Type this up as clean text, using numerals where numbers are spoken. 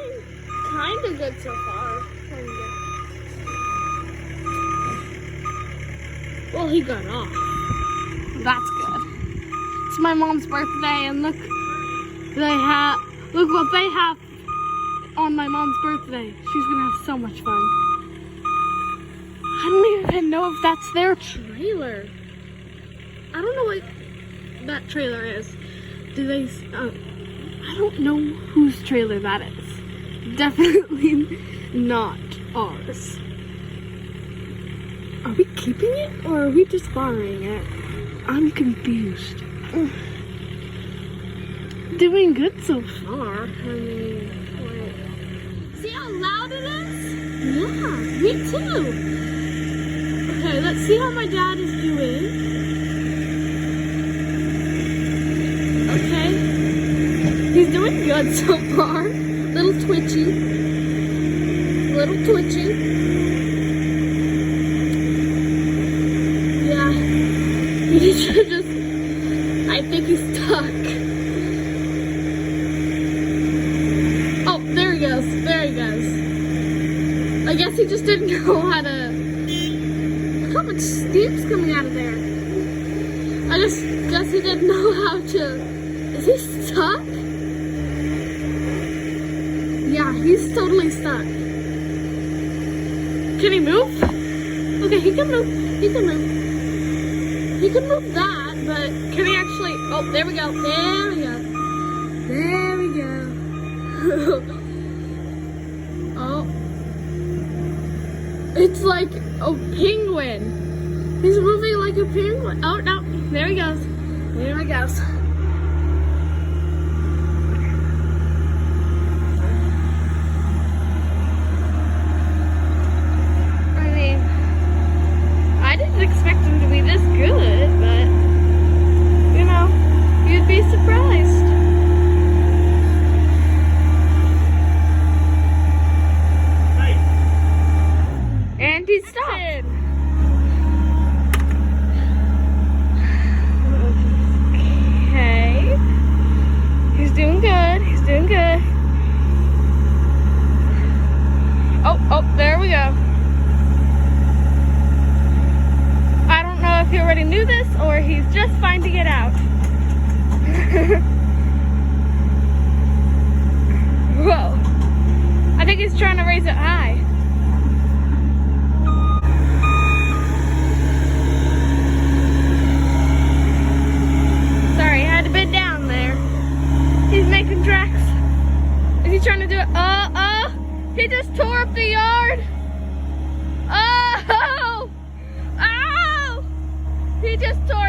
doing kind of good so far. Kinda. Well, he got off. That's good. It's my mom's birthday, and look what they have on my mom's birthday. She's gonna have so much fun. I don't even know if that's their trailer. I don't know what that trailer is. Do they? I don't know whose trailer that is. Definitely not ours. Are we keeping it or are we just borrowing it? I'm confused. Doing good so far. I mean, wait. See how loud it is? Yeah, me too. Okay, let's see how my dad is doing. Okay. He's doing good so far. Little twitchy. Little twitchy. Yeah. He should just... I think he's stuck. Oh, there he goes. There he goes. I guess he just didn't know how to... Look how much steam's coming out of there. I just guess he didn't know how to... Is he stuck? Yeah, he's totally stuck. Can he move? Okay, he can move. He can move. He can move that, but can he actually... Oh, there we go. There we go. There we go. Oh. It's like a penguin. He's moving like a penguin. Oh, no. There he goes. There he goes. Expect him to be this good, but you know, you'd be surprised. Hey. And he's stopped. Okay. He's doing good. He's doing good. Oh, there we go. If he already knew this or he's just finding it out. Whoa. I think he's trying to raise it high. Sorry, I had to bend down there. He's making tracks. Is he trying to do it? He just tore up the yard. Oh! He just tore